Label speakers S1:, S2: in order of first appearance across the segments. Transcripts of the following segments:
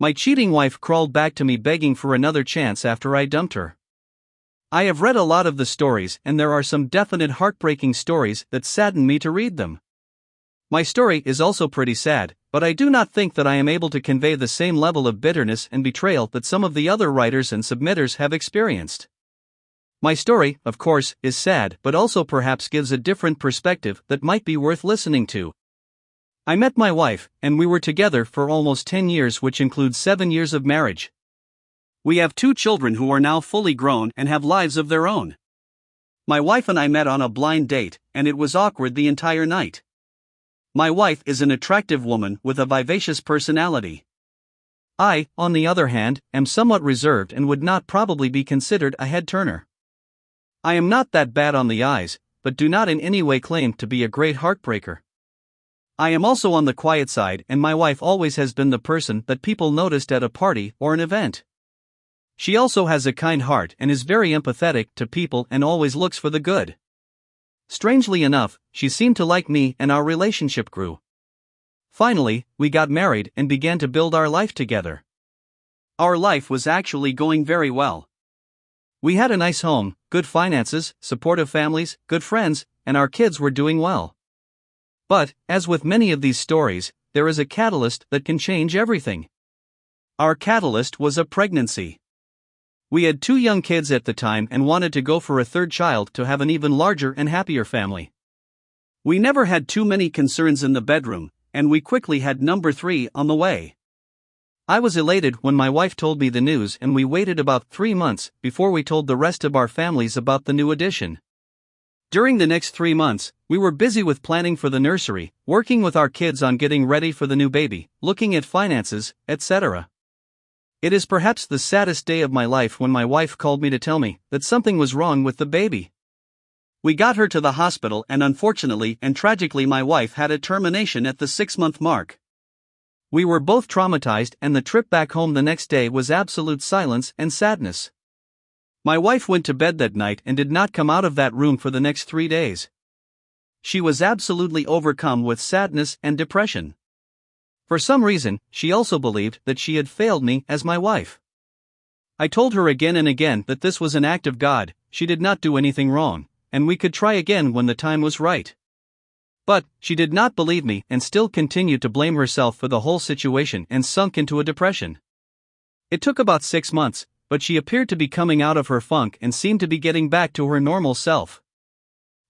S1: My cheating wife crawled back to me begging for another chance after I dumped her. I have read a lot of the stories, and there are some definite heartbreaking stories that sadden me to read them. My story is also pretty sad, but I do not think that I am able to convey the same level of bitterness and betrayal that some of the other writers and submitters have experienced. My story, of course, is sad, but also perhaps gives a different perspective that might be worth listening to. I met my wife, and we were together for almost 10 years, which includes 7 years of marriage. We have 2 children who are now fully grown and have lives of their own. My wife and I met on a blind date, and it was awkward the entire night. My wife is an attractive woman with a vivacious personality. I, on the other hand, am somewhat reserved and would not probably be considered a head-turner. I am not that bad on the eyes, but do not in any way claim to be a great heartbreaker. I am also on the quiet side, and my wife always has been the person that people noticed at a party or an event. She also has a kind heart and is very empathetic to people and always looks for the good. Strangely enough, she seemed to like me and our relationship grew. Finally, we got married and began to build our life together. Our life was actually going very well. We had a nice home, good finances, supportive families, good friends, and our kids were doing well. But, as with many of these stories, there is a catalyst that can change everything. Our catalyst was a pregnancy. We had 2 young kids at the time and wanted to go for a 3rd child to have an even larger and happier family. We never had too many concerns in the bedroom, and we quickly had number 3 on the way. I was elated when my wife told me the news, and we waited about 3 months before we told the rest of our families about the new addition. During the next 3 months, we were busy with planning for the nursery, working with our kids on getting ready for the new baby, looking at finances, etc. It is perhaps the saddest day of my life when my wife called me to tell me that something was wrong with the baby. We got her to the hospital, and unfortunately and tragically my wife had a termination at the 6-month mark. We were both traumatized, and the trip back home the next day was absolute silence and sadness. My wife went to bed that night and did not come out of that room for the next 3 days. She was absolutely overcome with sadness and depression. For some reason, she also believed that she had failed me as my wife. I told her again and again that this was an act of God, she did not do anything wrong, and we could try again when the time was right. But, she did not believe me and still continued to blame herself for the whole situation and sunk into a depression. It took about 6 months, but she appeared to be coming out of her funk and seemed to be getting back to her normal self.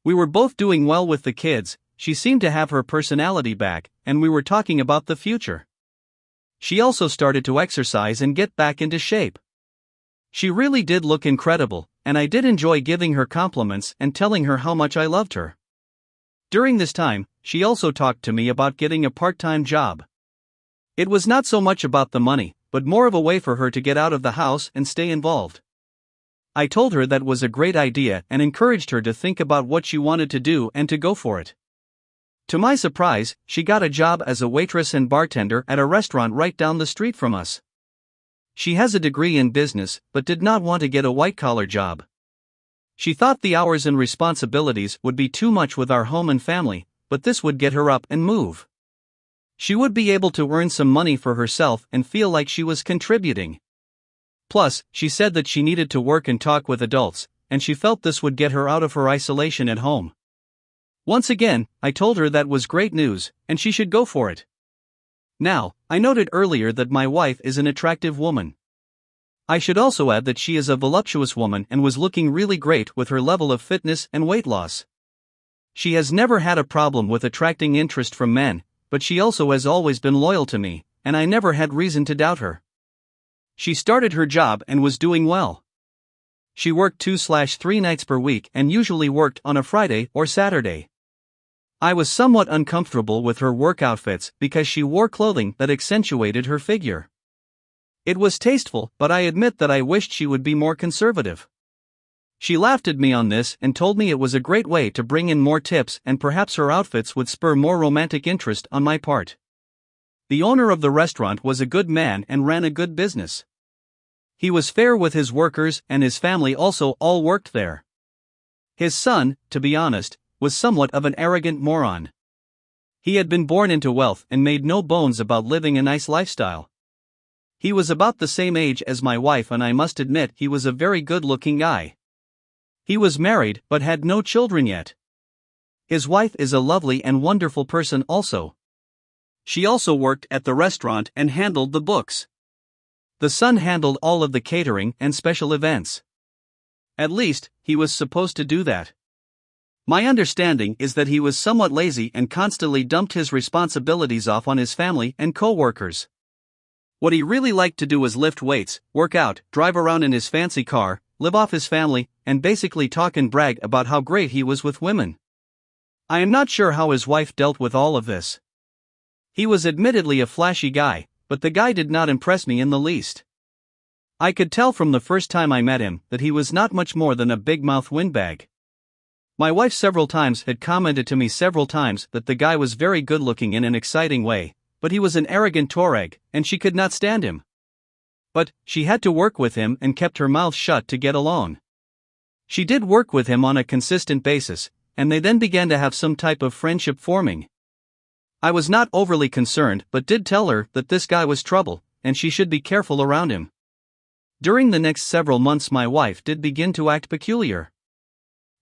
S1: We were both doing well with the kids, she seemed to have her personality back, and we were talking about the future. She also started to exercise and get back into shape. She really did look incredible, and I did enjoy giving her compliments and telling her how much I loved her. During this time, she also talked to me about getting a part-time job. It was not so much about the money, but more of a way for her to get out of the house and stay involved. I told her that was a great idea and encouraged her to think about what she wanted to do and to go for it. To my surprise, she got a job as a waitress and bartender at a restaurant right down the street from us. She has a degree in business, but did not want to get a white-collar job. She thought the hours and responsibilities would be too much with our home and family, but this would get her up and move. She would be able to earn some money for herself and feel like she was contributing. Plus, she said that she needed to work and talk with adults, and she felt this would get her out of her isolation at home. Once again, I told her that was great news, and she should go for it. Now, I noted earlier that my wife is an attractive woman. I should also add that she is a voluptuous woman and was looking really great with her level of fitness and weight loss. She has never had a problem with attracting interest from men, but she also has always been loyal to me, and I never had reason to doubt her. She started her job and was doing well. She worked 2/3 nights per week and usually worked on a Friday or Saturday. I was somewhat uncomfortable with her work outfits because she wore clothing that accentuated her figure. It was tasteful, but I admit that I wished she would be more conservative. She laughed at me on this and told me it was a great way to bring in more tips and perhaps her outfits would spur more romantic interest on my part. The owner of the restaurant was a good man and ran a good business. He was fair with his workers and his family also all worked there. His son, to be honest, was somewhat of an arrogant moron. He had been born into wealth and made no bones about living a nice lifestyle. He was about the same age as my wife, and I must admit he was a very good-looking guy. He was married but had no children yet. His wife is a lovely and wonderful person also. She also worked at the restaurant and handled the books. The son handled all of the catering and special events. At least, he was supposed to do that. My understanding is that he was somewhat lazy and constantly dumped his responsibilities off on his family and co-workers. What he really liked to do was lift weights, work out, drive around in his fancy car, live off his family, and basically talk and brag about how great he was with women. I am not sure how his wife dealt with all of this. He was admittedly a flashy guy, but the guy did not impress me in the least. I could tell from the first time I met him that he was not much more than a big-mouth windbag. My wife several times had commented to me several times that the guy was very good-looking in an exciting way, but he was an arrogant Tuareg, and she could not stand him. But she had to work with him and kept her mouth shut to get along. She did work with him on a consistent basis, and they then began to have some type of friendship forming. I was not overly concerned but did tell her that this guy was trouble, and she should be careful around him. During the next several months my wife did begin to act peculiar.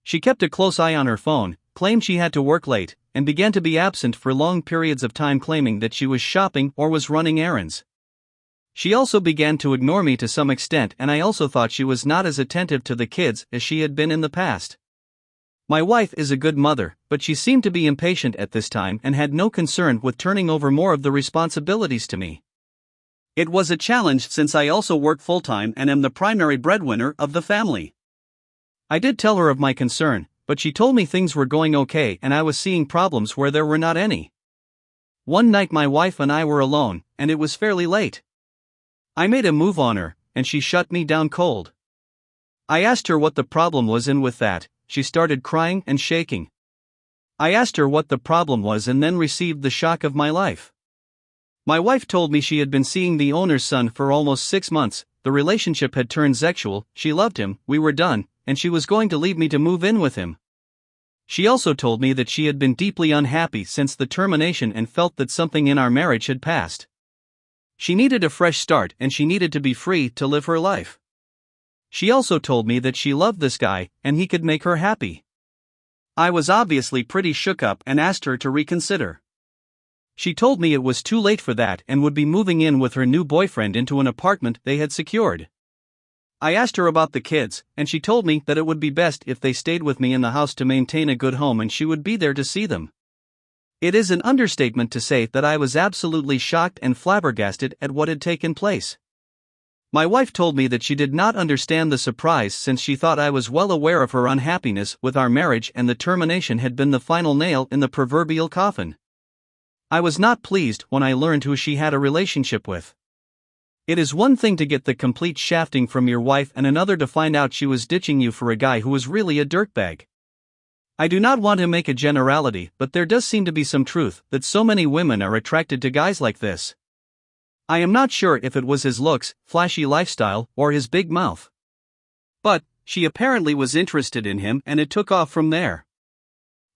S1: She kept a close eye on her phone, claimed she had to work late, and began to be absent for long periods of time, claiming that she was shopping or was running errands. She also began to ignore me to some extent, and I also thought she was not as attentive to the kids as she had been in the past. My wife is a good mother, but she seemed to be impatient at this time and had no concern with turning over more of the responsibilities to me. It was a challenge since I also work full-time and am the primary breadwinner of the family. I did tell her of my concern, but she told me things were going okay and I was seeing problems where there were not any. One night my wife and I were alone, and it was fairly late. I made a move on her, and she shut me down cold. I asked her what the problem was, and with that, she started crying and shaking. I asked her what the problem was and then received the shock of my life. My wife told me she had been seeing the owner's son for almost 6 months, the relationship had turned sexual, she loved him, we were done, and she was going to leave me to move in with him. She also told me that she had been deeply unhappy since the termination and felt that something in our marriage had passed. She needed a fresh start and she needed to be free to live her life. She also told me that she loved this guy and he could make her happy. I was obviously pretty shook up and asked her to reconsider. She told me it was too late for that and would be moving in with her new boyfriend into an apartment they had secured. I asked her about the kids, and she told me that it would be best if they stayed with me in the house to maintain a good home and she would be there to see them. It is an understatement to say that I was absolutely shocked and flabbergasted at what had taken place. My wife told me that she did not understand the surprise since she thought I was well aware of her unhappiness with our marriage and the termination had been the final nail in the proverbial coffin. I was not pleased when I learned who she had a relationship with. It is one thing to get the complete shafting from your wife and another to find out she was ditching you for a guy who was really a dirtbag. I do not want to make a generality, but there does seem to be some truth that so many women are attracted to guys like this. I am not sure if it was his looks, flashy lifestyle, or his big mouth. But she apparently was interested in him and it took off from there.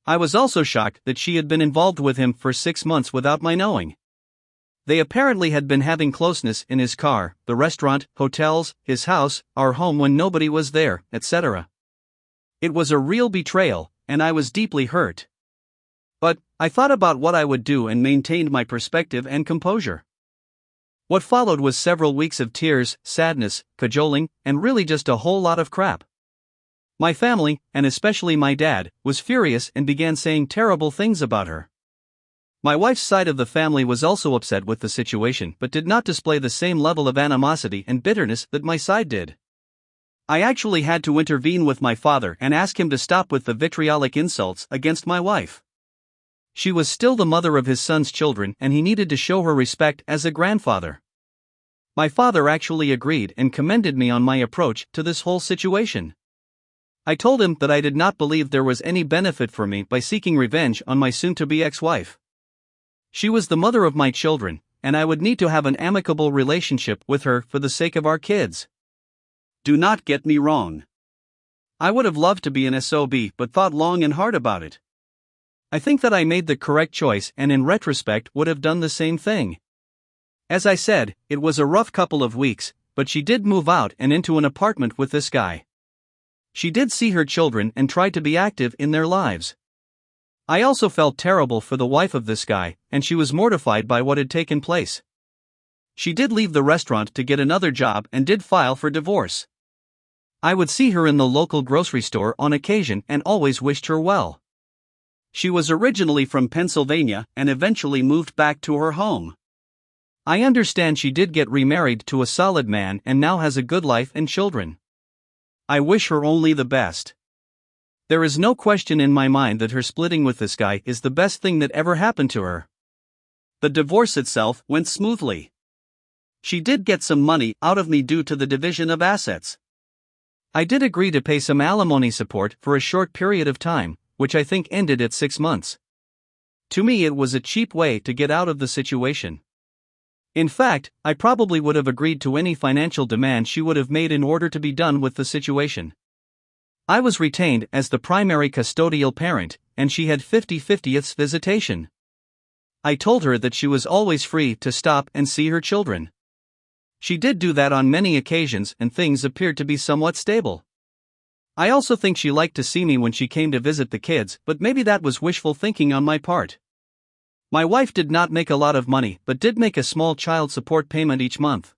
S1: I was also shocked that she had been involved with him for 6 months without my knowing. They apparently had been having closeness in his car, the restaurant, hotels, his house, our home when nobody was there, etc. It was a real betrayal, and I was deeply hurt. But I thought about what I would do and maintained my perspective and composure. What followed was several weeks of tears, sadness, cajoling, and really just a whole lot of crap. My family, and especially my dad, was furious and began saying terrible things about her. My wife's side of the family was also upset with the situation but did not display the same level of animosity and bitterness that my side did. I actually had to intervene with my father and ask him to stop with the vitriolic insults against my wife. She was still the mother of his son's children and he needed to show her respect as a grandfather. My father actually agreed and commended me on my approach to this whole situation. I told him that I did not believe there was any benefit for me by seeking revenge on my soon-to-be ex-wife. She was the mother of my children, and I would need to have an amicable relationship with her for the sake of our kids. Do not get me wrong. I would have loved to be an SOB but thought long and hard about it. I think that I made the correct choice and in retrospect would have done the same thing. As I said, it was a rough couple of weeks, but she did move out and into an apartment with this guy. She did see her children and tried to be active in their lives. I also felt terrible for the wife of this guy, and she was mortified by what had taken place. She did leave the restaurant to get another job and did file for divorce. I would see her in the local grocery store on occasion and always wished her well. She was originally from Pennsylvania and eventually moved back to her home. I understand she did get remarried to a solid man and now has a good life and children. I wish her only the best. There is no question in my mind that her splitting with this guy is the best thing that ever happened to her. The divorce itself went smoothly. She did get some money out of me due to the division of assets. I did agree to pay some alimony support for a short period of time, which I think ended at 6 months. To me, it was a cheap way to get out of the situation. In fact, I probably would have agreed to any financial demand she would have made in order to be done with the situation. I was retained as the primary custodial parent, and she had 50/50ths visitation. I told her that she was always free to stop and see her children. She did do that on many occasions and things appeared to be somewhat stable. I also think she liked to see me when she came to visit the kids, but maybe that was wishful thinking on my part. My wife did not make a lot of money but did make a small child support payment each month.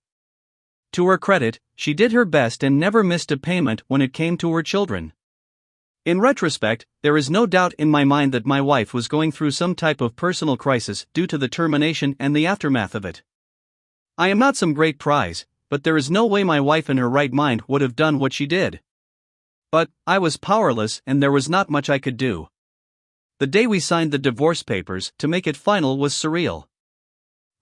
S1: To her credit, she did her best and never missed a payment when it came to her children. In retrospect, there is no doubt in my mind that my wife was going through some type of personal crisis due to the termination and the aftermath of it. I am not some great prize, but there is no way my wife in her right mind would have done what she did. But I was powerless and there was not much I could do. The day we signed the divorce papers to make it final was surreal.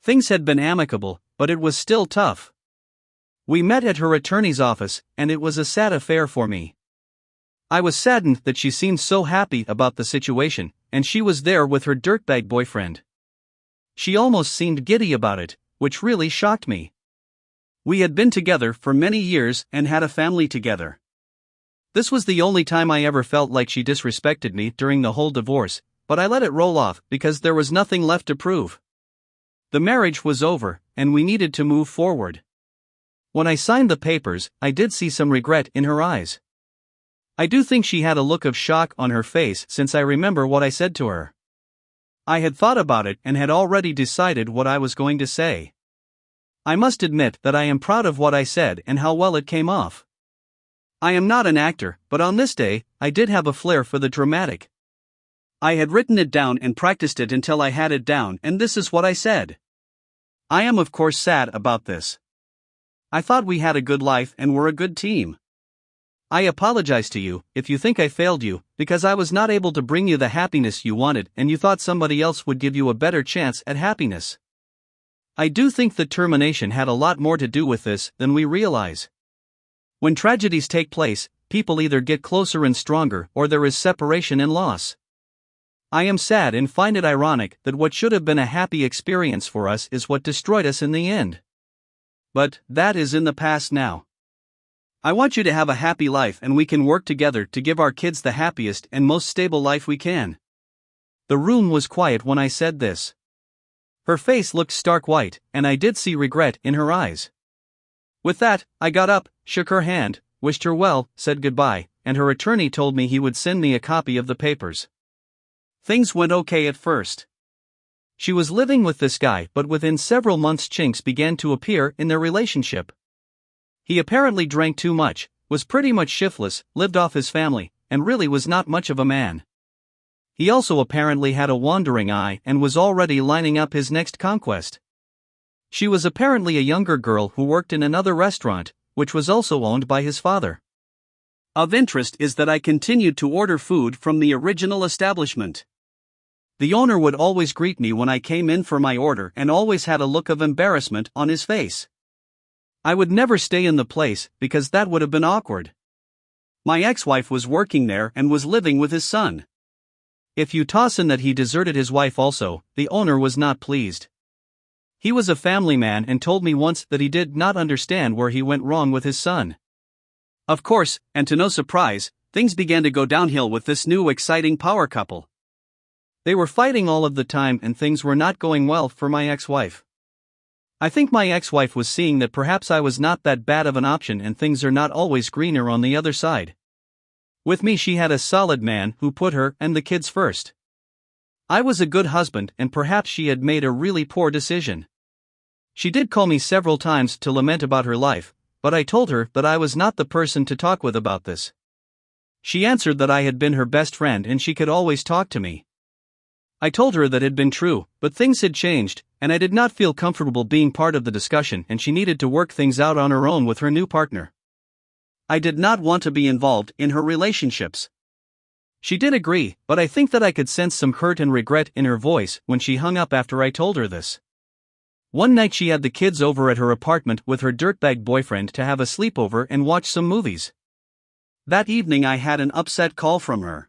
S1: Things had been amicable, but it was still tough. We met at her attorney's office, and it was a sad affair for me. I was saddened that she seemed so happy about the situation, and she was there with her dirtbag boyfriend. She almost seemed giddy about it, which really shocked me. We had been together for many years and had a family together. This was the only time I ever felt like she disrespected me during the whole divorce, but I let it roll off because there was nothing left to prove. The marriage was over, and we needed to move forward. When I signed the papers, I did see some regret in her eyes. I do think she had a look of shock on her face since I remember what I said to her. I had thought about it and had already decided what I was going to say. I must admit that I am proud of what I said and how well it came off. I am not an actor, but on this day, I did have a flair for the dramatic. I had written it down and practiced it until I had it down, and this is what I said. I am of course sad about this. I thought we had a good life and were a good team. I apologize to you if you think I failed you, because I was not able to bring you the happiness you wanted and you thought somebody else would give you a better chance at happiness. I do think the termination had a lot more to do with this than we realize. When tragedies take place, people either get closer and stronger or there is separation and loss. I am sad and find it ironic that what should have been a happy experience for us is what destroyed us in the end. But that is in the past now. I want you to have a happy life and we can work together to give our kids the happiest and most stable life we can. The room was quiet when I said this. Her face looked stark white, and I did see regret in her eyes. With that, I got up, shook her hand, wished her well, said goodbye, and her attorney told me he would send me a copy of the papers. Things went okay at first. She was living with this guy, but within several months chinks began to appear in their relationship. He apparently drank too much, was pretty much shiftless, lived off his family, and really was not much of a man. He also apparently had a wandering eye and was already lining up his next conquest. She was apparently a younger girl who worked in another restaurant, which was also owned by his father. Of interest is that I continued to order food from the original establishment. The owner would always greet me when I came in for my order and always had a look of embarrassment on his face. I would never stay in the place because that would have been awkward. My ex-wife was working there and was living with his son. If you toss in that he deserted his wife also, the owner was not pleased. He was a family man and told me once that he did not understand where he went wrong with his son. Of course, and to no surprise, things began to go downhill with this new exciting power couple. They were fighting all of the time and things were not going well for my ex-wife. I think my ex-wife was seeing that perhaps I was not that bad of an option and things are not always greener on the other side. With me, she had a solid man who put her and the kids first. I was a good husband, and perhaps she had made a really poor decision. She did call me several times to lament about her life, but I told her that I was not the person to talk with about this. She answered that I had been her best friend and she could always talk to me. I told her that had been true, but things had changed, and I did not feel comfortable being part of the discussion, and she needed to work things out on her own with her new partner. I did not want to be involved in her relationships. She did agree, but I think that I could sense some hurt and regret in her voice when she hung up after I told her this. One night she had the kids over at her apartment with her dirtbag boyfriend to have a sleepover and watch some movies. That evening I had an upset call from her.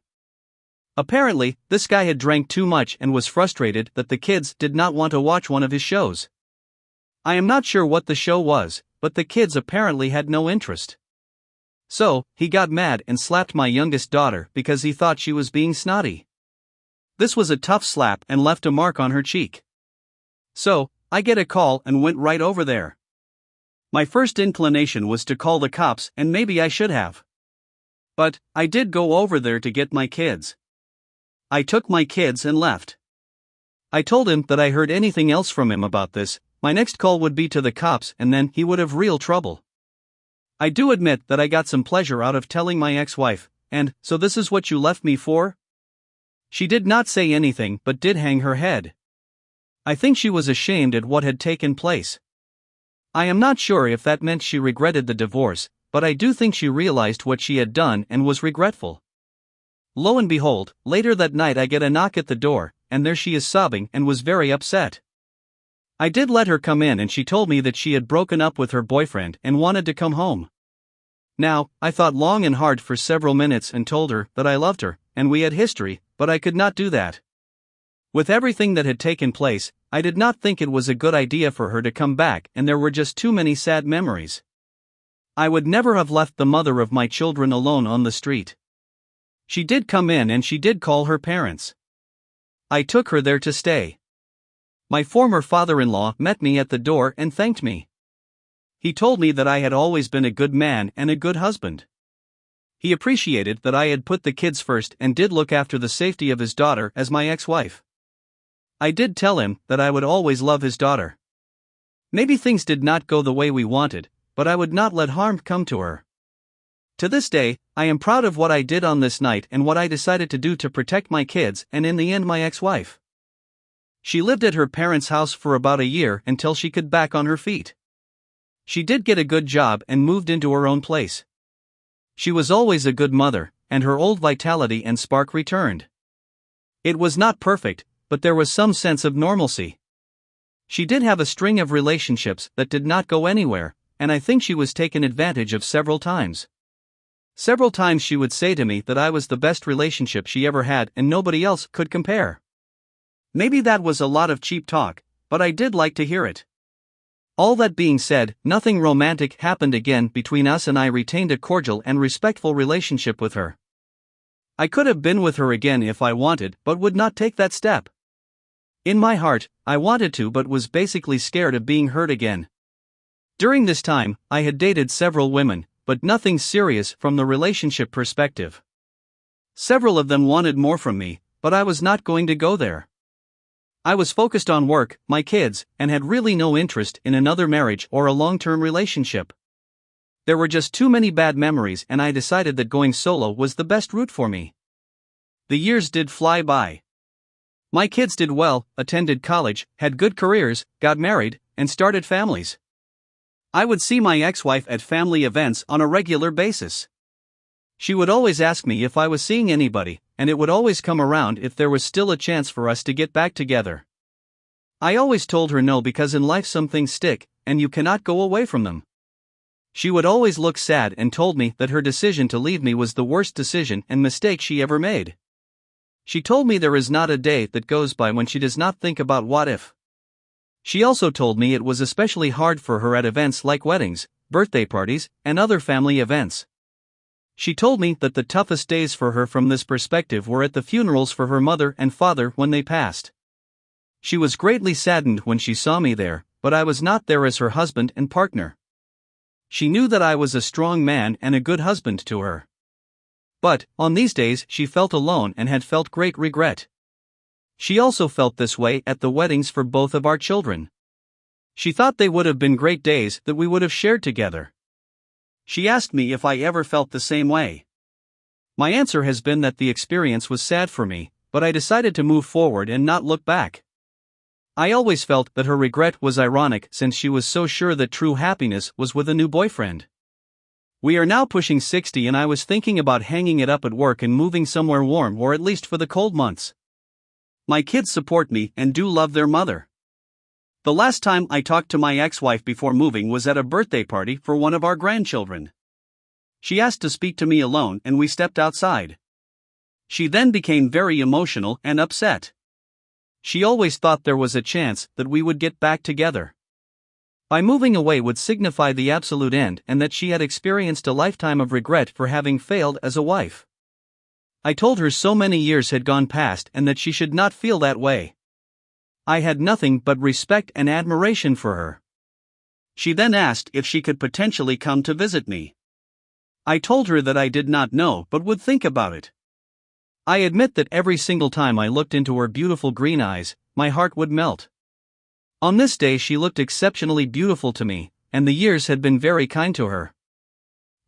S1: Apparently, this guy had drank too much and was frustrated that the kids did not want to watch one of his shows. I am not sure what the show was, but the kids apparently had no interest. So, he got mad and slapped my youngest daughter because he thought she was being snotty. This was a tough slap and left a mark on her cheek. So, I get a call and went right over there. My first inclination was to call the cops, and maybe I should have. But, I did go over there to get my kids. I took my kids and left. I told him that I heard anything else from him about this, my next call would be to the cops and then he would have real trouble. I do admit that I got some pleasure out of telling my ex-wife, and, so this is what you left me for? She did not say anything but did hang her head. I think she was ashamed at what had taken place. I am not sure if that meant she regretted the divorce, but I do think she realized what she had done and was regretful. Lo and behold, later that night I get a knock at the door, and there she is sobbing and was very upset. I did let her come in and she told me that she had broken up with her boyfriend and wanted to come home. Now, I thought long and hard for several minutes and told her that I loved her, and we had history, but I could not do that. With everything that had taken place, I did not think it was a good idea for her to come back, and there were just too many sad memories. I would never have left the mother of my children alone on the street. She did come in and she did call her parents. I took her there to stay. My former father-in-law met me at the door and thanked me. He told me that I had always been a good man and a good husband. He appreciated that I had put the kids first and did look after the safety of his daughter as my ex-wife. I did tell him that I would always love his daughter. Maybe things did not go the way we wanted, but I would not let harm come to her. To this day, I am proud of what I did on this night and what I decided to do to protect my kids and in the end my ex-wife. She lived at her parents' house for about a year until she could back on her feet. She did get a good job and moved into her own place. She was always a good mother, and her old vitality and spark returned. It was not perfect, but there was some sense of normalcy. She did have a string of relationships that did not go anywhere, and I think she was taken advantage of several times. Several times she would say to me that I was the best relationship she ever had and nobody else could compare. Maybe that was a lot of cheap talk, but I did like to hear it. All that being said, nothing romantic happened again between us and I retained a cordial and respectful relationship with her. I could have been with her again if I wanted but would not take that step. In my heart, I wanted to but was basically scared of being hurt again. During this time, I had dated several women, but nothing serious from the relationship perspective. Several of them wanted more from me, but I was not going to go there. I was focused on work, my kids, and had really no interest in another marriage or a long-term relationship. There were just too many bad memories and I decided that going solo was the best route for me. The years did fly by. My kids did well, attended college, had good careers, got married, and started families. I would see my ex-wife at family events on a regular basis. She would always ask me if I was seeing anybody, and it would always come around if there was still a chance for us to get back together. I always told her no because in life some things stick, and you cannot go away from them. She would always look sad and told me that her decision to leave me was the worst decision and mistake she ever made. She told me there is not a day that goes by when she does not think about what if. She also told me it was especially hard for her at events like weddings, birthday parties, and other family events. She told me that the toughest days for her from this perspective were at the funerals for her mother and father when they passed. She was greatly saddened when she saw me there, but I was not there as her husband and partner. She knew that I was a strong man and a good husband to her. But, on these days, she felt alone and had felt great regret. She also felt this way at the weddings for both of our children. She thought they would have been great days that we would have shared together. She asked me if I ever felt the same way. My answer has been that the experience was sad for me, but I decided to move forward and not look back. I always felt that her regret was ironic since she was so sure that true happiness was with a new boyfriend. We are now pushing 60 and I was thinking about hanging it up at work and moving somewhere warm or at least for the cold months. My kids support me and do love their mother. The last time I talked to my ex-wife before moving was at a birthday party for one of our grandchildren. She asked to speak to me alone and we stepped outside. She then became very emotional and upset. She always thought there was a chance that we would get back together. By moving away would signify the absolute end and that she had experienced a lifetime of regret for having failed as a wife. I told her so many years had gone past and that she should not feel that way. I had nothing but respect and admiration for her. She then asked if she could potentially come to visit me. I told her that I did not know but would think about it. I admit that every single time I looked into her beautiful green eyes, my heart would melt. On this day she looked exceptionally beautiful to me, and the years had been very kind to her.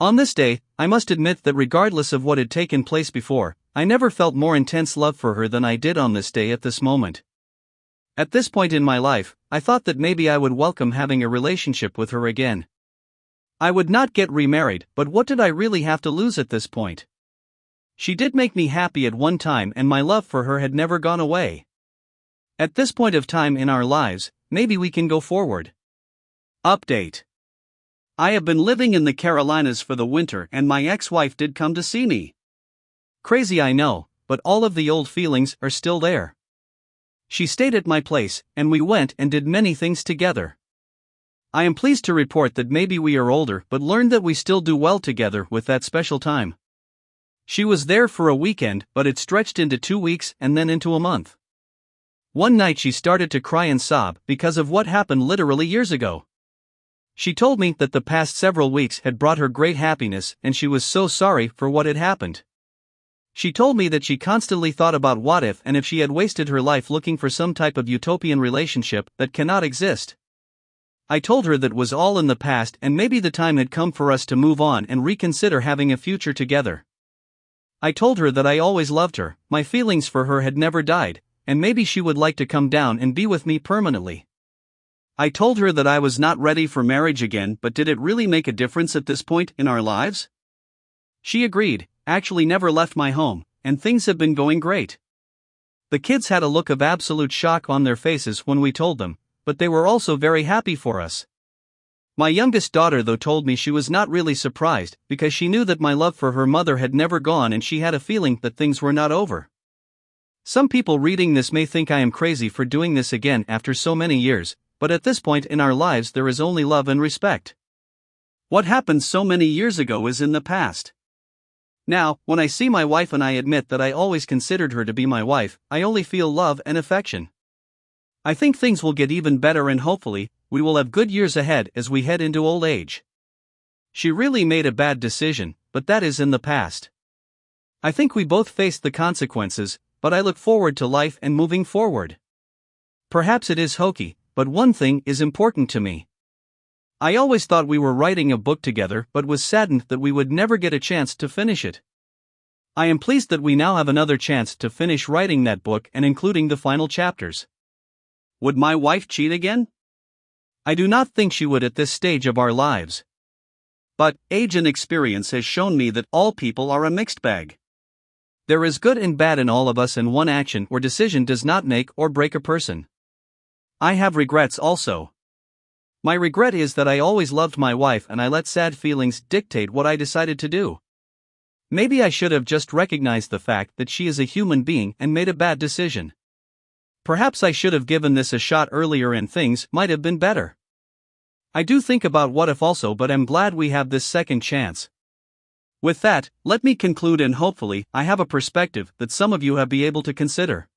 S1: On this day, I must admit that regardless of what had taken place before, I never felt more intense love for her than I did on this day at this moment. At this point in my life, I thought that maybe I would welcome having a relationship with her again. I would not get remarried, but what did I really have to lose at this point? She did make me happy at one time and my love for her had never gone away. At this point of time in our lives, maybe we can go forward. Update. I have been living in the Carolinas for the winter and my ex-wife did come to see me. Crazy I know, but all of the old feelings are still there. She stayed at my place, and we went and did many things together. I am pleased to report that maybe we are older but learned that we still do well together with that special time. She was there for a weekend but it stretched into 2 weeks and then into a month. One night she started to cry and sob because of what happened literally years ago. She told me that the past several weeks had brought her great happiness and she was so sorry for what had happened. She told me that she constantly thought about what if and if she had wasted her life looking for some type of utopian relationship that cannot exist. I told her that was all in the past and maybe the time had come for us to move on and reconsider having a future together. I told her that I always loved her, my feelings for her had never died, and maybe she would like to come down and be with me permanently. I told her that I was not ready for marriage again, but did it really make a difference at this point in our lives? She agreed, actually never left my home, and things have been going great. The kids had a look of absolute shock on their faces when we told them, but they were also very happy for us. My youngest daughter though told me she was not really surprised because she knew that my love for her mother had never gone and she had a feeling that things were not over. Some people reading this may think I am crazy for doing this again after so many years, but at this point in our lives there is only love and respect. What happened so many years ago is in the past. Now, when I see my wife and I admit that I always considered her to be my wife, I only feel love and affection. I think things will get even better and hopefully, we will have good years ahead as we head into old age. She really made a bad decision, but that is in the past. I think we both faced the consequences, but I look forward to life and moving forward. Perhaps it is hokey, but one thing is important to me. I always thought we were writing a book together but was saddened that we would never get a chance to finish it. I am pleased that we now have another chance to finish writing that book and including the final chapters. Would my wife cheat again? I do not think she would at this stage of our lives. But, age and experience has shown me that all people are a mixed bag. There is good and bad in all of us and one action or decision does not make or break a person. I have regrets also. My regret is that I always loved my wife and I let sad feelings dictate what I decided to do. Maybe I should have just recognized the fact that she is a human being and made a bad decision. Perhaps I should have given this a shot earlier and things might have been better. I do think about what if also, but I'm glad we have this second chance. With that, let me conclude and hopefully I have a perspective that some of you have been able to consider.